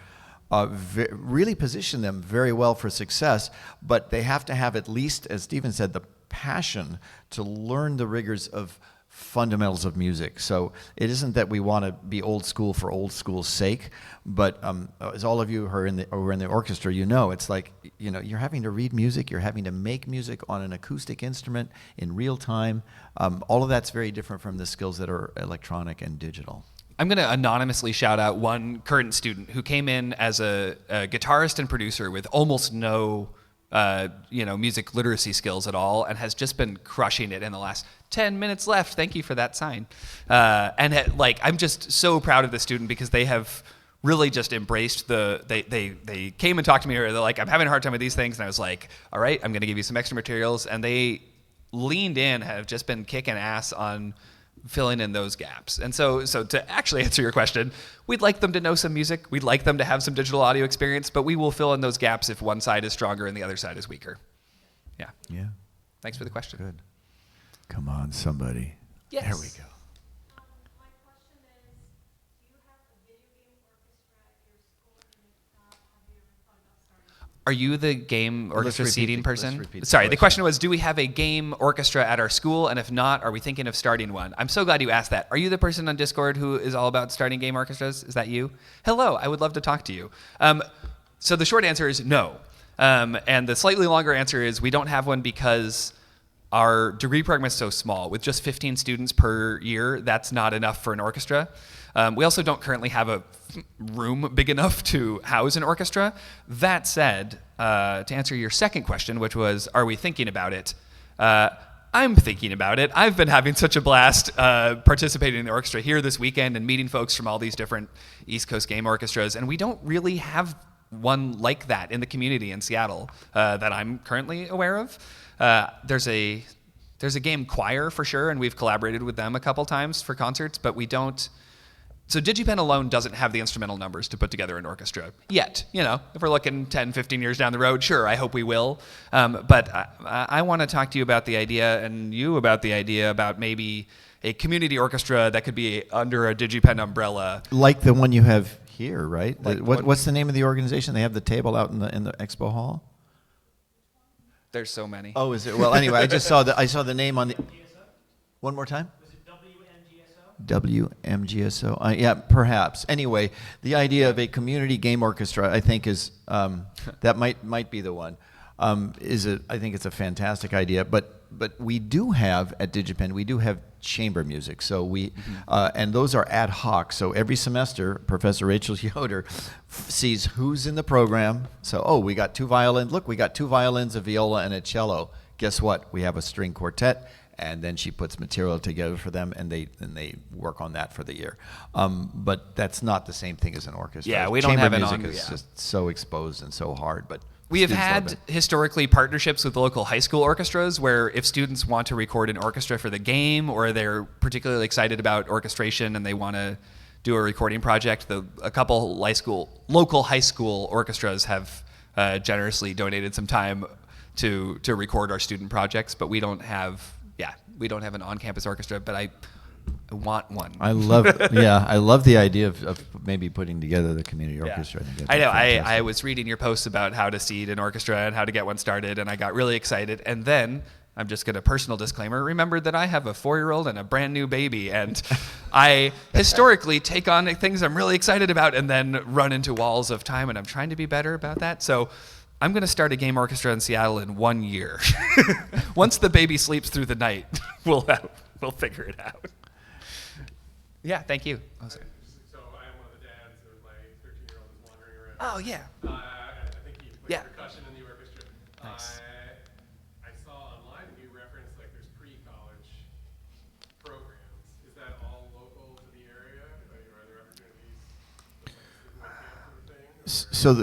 really position them very well for success, but they have to have, at least, as Stephen said, the passion to learn the rigors of fundamentals of music. So it isn't that we want to be old school for old school's sake, but as all of you who are in the orchestra, it's like, you're having to read music, you're having to make music on an acoustic instrument in real time. All of that's very different from the skills that are electronic and digital. I'm going to anonymously shout out one current student who came in as a guitarist and producer with almost no music literacy skills at all, and has just been crushing it in the last 10 minutes left. Thank you for that sign. I'm just so proud of the student, because they have really just embraced they came and talked to me, or they're like, I'm having a hard time with these things. And I was like, all right, I'm going to give you some extra materials. And they leaned in, have just been kicking ass on filling in those gaps. And so to actually answer your question, we'd like them to know some music. We'd like them to have some digital audio experience, but we will fill in those gaps if one side is stronger and the other side is weaker. Yeah. Yeah. Thanks for the question. Good. Come on, somebody. Yes. There we go. My question is, do you have a video game orchestra at your school? And if not, have you ever thought about starting? Are you the game orchestra seating person? Let's Sorry, the question was, do we have a game orchestra at our school? And if not, are we thinking of starting one? I'm so glad you asked that. Are you the person on Discord who is all about starting game orchestras? Is that you? Hello, I would love to talk to you. So the short answer is no. And the slightly longer answer is we don't have one because our degree program is so small. With just 15 students per year, that's not enough for an orchestra. We also don't currently have a room big enough to house an orchestra. That said, to answer your second question, which was, are we thinking about it? I'm thinking about it. I've been having such a blast participating in the orchestra here this weekend and meeting folks from all these different East Coast game orchestras, and we don't really have one like that in the community in Seattle that I'm currently aware of. There's a game choir for sure, and we've collaborated with them a couple times for concerts, but we don't. So DigiPen alone doesn't have the instrumental numbers to put together an orchestra yet. You know, if we're looking 10, 15 years down the road, sure, I hope we will. But I want to talk to you about the idea, and you about the idea about maybe a community orchestra that could be under a DigiPen umbrella. Like the one you have here, right? Like What's the name of the organization? They have the table out in the expo hall? There's so many. Oh, is it? Well, anyway, I saw the name on the. One more time. Was it WMGSO? WMGSO. Yeah, perhaps. Anyway, the idea of a community game orchestra, I think, is that might be the one. I think it's a fantastic idea. But we do have at DigiPen, we do have chamber music. So we and those are ad hoc. So every semester, Professor Rachel Yoder sees who's in the program. So we got 2 violins. Look, we got 2 violins, a viola, and a cello. Guess what? We have a string quartet. And then she puts material together for them, and they work on that for the year. But that's not the same thing as an orchestra. Yeah, we don't Chamber have an music is just so exposed and so hard. But we have students love had it. historically partnerships with local high school orchestras where if students want to record an orchestra for the game or they're particularly excited about orchestration and they want to do a recording project, a couple local high school orchestras have generously donated some time to record our student projects, but we don't have an on-campus orchestra, but I want one. I love the idea of maybe putting together the community orchestra. I know. I was reading your posts about how to seed an orchestra and how to get one started, and I got really excited. And then I'm just going to personal disclaimer. Remembered that I have a 4-year-old and a brand new baby, and I historically take on things I'm really excited about, and then run into walls of time. And I'm trying to be better about that. So I'm going to start a game orchestra in Seattle in 1 year. Once the baby sleeps through the night, we'll figure it out. Yeah, thank you. Oh, sorry. So I am one of the dads of my 13-year-old is wandering around. Oh, yeah. I think he plays percussion in the orchestra. Nice. I saw online that you referenced like there's pre-college programs. Is that all local to the area? Are there opportunities for like sleepaway camp sort of thing? So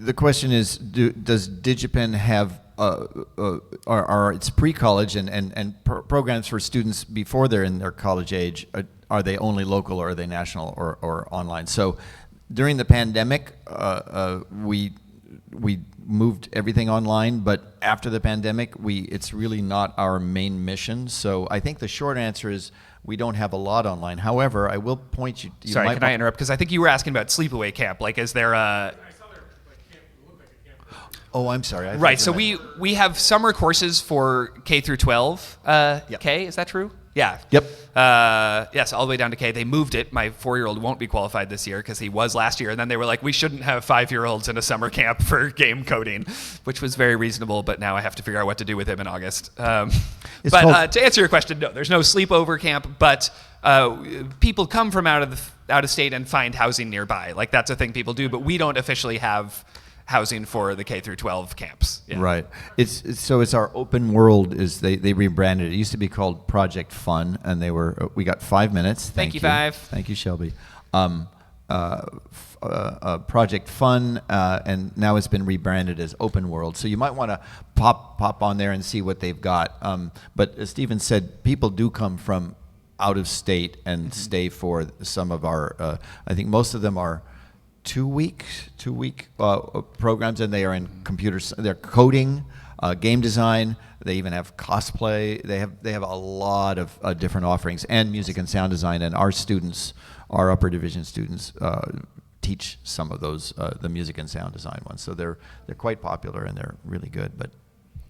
the question is, does DigiPen have are its pre-college and programs for students before they're in their college age? Are they only local or are they national or online? So during the pandemic, we moved everything online, but after the pandemic, it's really not our main mission. So I think the short answer is we don't have a lot online. However, I will point you. Sorry, can I interrupt? Because I think you were asking about sleepaway camp. Like, is there a? I saw their like camp. It looked like a camp. Oh, I'm sorry. Right. So we have summer courses for K through 12. K, is that true? Yeah. Yep. Yes, all the way down to K. They moved it. My 4-year-old won't be qualified this year because he was last year. And then they were like, we shouldn't have 5-year-olds in a summer camp for game coding, which was very reasonable. But now I have to figure out what to do with him in August. To answer your question, no, there's no sleepover camp. But people come from out of state and find housing nearby. Like that's a thing people do. But we don't officially have housing for the K through 12 camps. Yeah. Right. It's our open world. They rebranded it. It used to be called Project Fun, and we got 5 minutes. Thank you, 5. Thank you, Shelby. Project Fun, and now it's been rebranded as Open World. So you might want to pop on there and see what they've got. But as Stephen said, people do come from out of state and stay for some of our. I think most of them are 2-week programs, and they are in computers. They're coding, game design. They even have cosplay. They have a lot of different offerings, and music and sound design. And our students, our upper division students, teach some of those the music and sound design ones. So they're quite popular and they're really good. But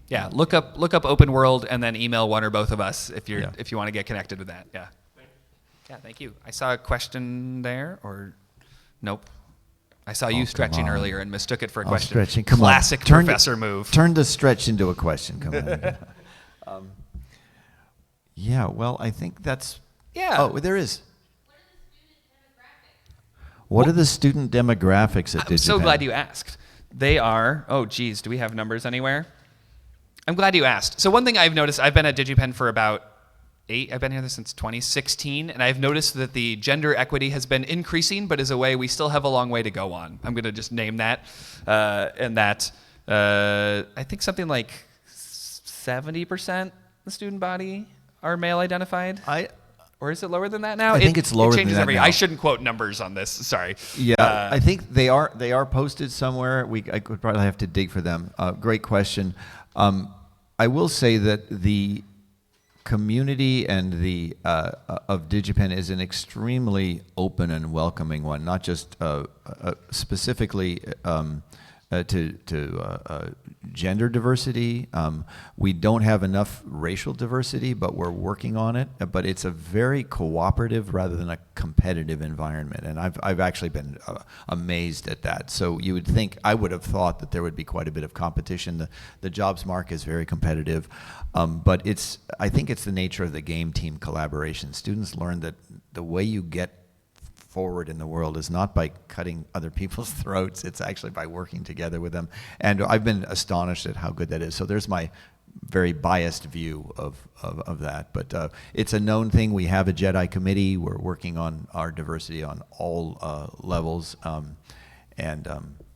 yeah, look up Open World and then email one or both of us if you want to get connected with that. Yeah. Yeah, thank you. I saw a question there, or nope. I saw you stretching earlier and mistook it for a question. Stretching. Come Classic on. professor move. Turn the stretch into a question. Come on. Yeah, well, I think that's... Yeah. Oh, there is. What are the student demographics at DigiPen? I'm so glad you asked. They are... Oh, geez. Do we have numbers anywhere? I'm glad you asked. So one thing I've noticed, I've been at DigiPen for about 8. I've been here since 2016, and I've noticed that the gender equity has been increasing, but is a way we still have a long way to go on. I'm going to just name that. And that I think something like 70% the student body are male identified. Or is it lower than that now? I think it's lower it than changes that every. now. I shouldn't quote numbers on this. Sorry. Yeah, I think they are posted somewhere. I could probably have to dig for them. Great question. I will say that the community and the of DigiPen is an extremely open and welcoming one, not just specifically to gender diversity. We don't have enough racial diversity, but we're working on it. But it's a very cooperative rather than a competitive environment, and I've actually been amazed at that. So you would think, I would have thought that there would be quite a bit of competition. The jobs market is very competitive, but I think it's the nature of the game team collaboration. Students learn that the way you get forward in the world is not by cutting other people's throats, it's actually by working together with them. And I've been astonished at how good that is. So there's my very biased view of that. But it's a known thing. We have a JEDI committee. We're working on our diversity on all levels, and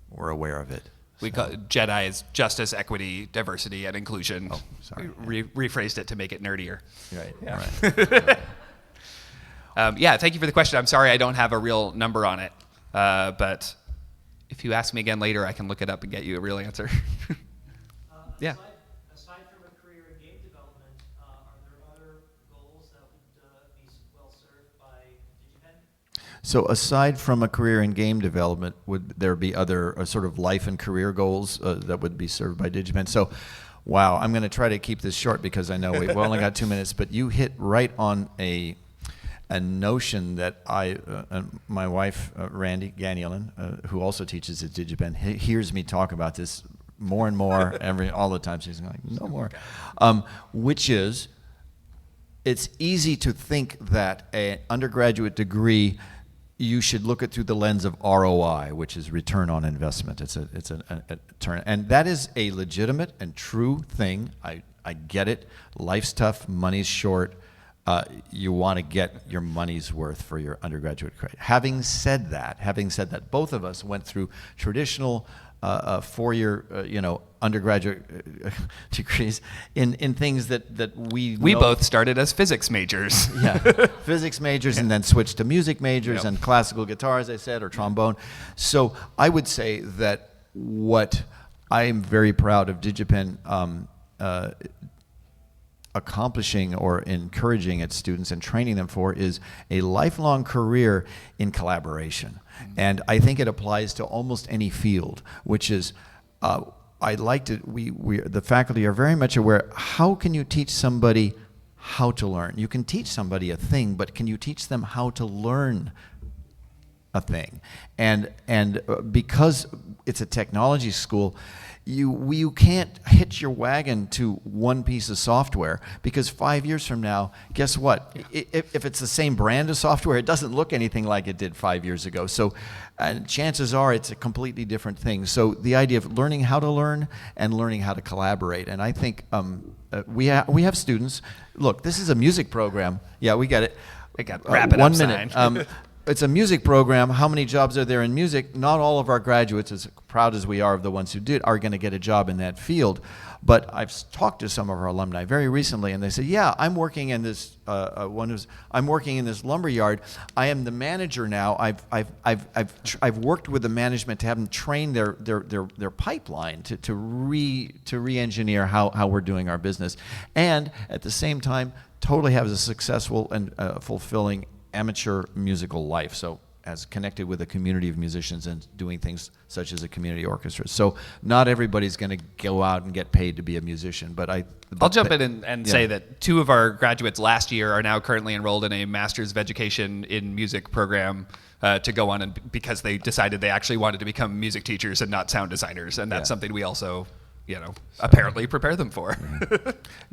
we're aware of it. We call it JEDI is Justice, Equity, Diversity, and Inclusion. Oh, sorry. Rephrased it to make it nerdier. Right. Yeah. Right. Yeah, thank you for the question. I'm sorry I don't have a real number on it, but if you ask me again later, I can look it up and get you a real answer. Yeah. Aside from a career in game development, are there other goals that would be well served by DigiPen? So aside from a career in game development, would there be other sort of life and career goals that would be served by DigiPen? So, wow, I'm going to try to keep this short because I know we've only got 2 minutes, but you hit right on a notion that my wife, Randy Gagnon, who also teaches at DigiPen, hears me talk about this more and more all the time. She's like, no more. Which is, it's easy to think that an undergraduate degree, you should look at through the lens of ROI, which is return on investment. It's a turn, and that is a legitimate and true thing. I get it. Life's tough, money's short. You want to get your money's worth for your undergraduate credit. Having said that, both of us went through traditional 4-year, undergraduate degrees in things that we both started as physics majors. Yeah, physics majors, and then switched to music majors and classical guitar, as I said, or trombone. So I would say that what I am very proud of DigiPen accomplishing or encouraging its students and training them for is a lifelong career in collaboration. And I think it applies to almost any field, which is, the faculty are very much aware, how can you teach somebody how to learn? You can teach somebody a thing, but can you teach them how to learn a thing? And because it's a technology school, you can't hitch your wagon to one piece of software, because 5 years from now, guess what? If it's the same brand of software, it doesn't look anything like it did 5 years ago. So chances are it's a completely different thing. So the idea of learning how to learn and learning how to collaborate. And I think we have students. Look, this is a music program. Yeah, we get it. We got wrap it up 1 minute. sign. It's a music program. How many jobs are there in music? Not all of our graduates, as proud as we are of the ones who did, are going to get a job in that field. But I've talked to some of our alumni very recently, and they say, "Yeah, I'm working in this. I'm working in this lumber yard. I am the manager now. I've worked with the management to have them train their pipeline to re-engineer how we're doing our business, and at the same time, totally have a successful and fulfilling amateur musical life." So as connected with a community of musicians and doing things such as a community orchestra. So not everybody's going to go out and get paid to be a musician, but I'll jump in and say that 2 of our graduates last year are now currently enrolled in a Master's of Education in Music program to go on, and because they decided they actually wanted to become music teachers and not sound designers, and that's something we also apparently prepare them for.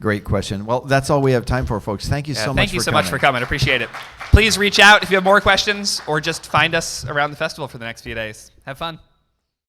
Great question. Well, that's all we have time for, folks. Thank you so much for coming. Thank you so much for coming. Appreciate it. Please reach out if you have more questions, or just find us around the festival for the next few days. Have fun.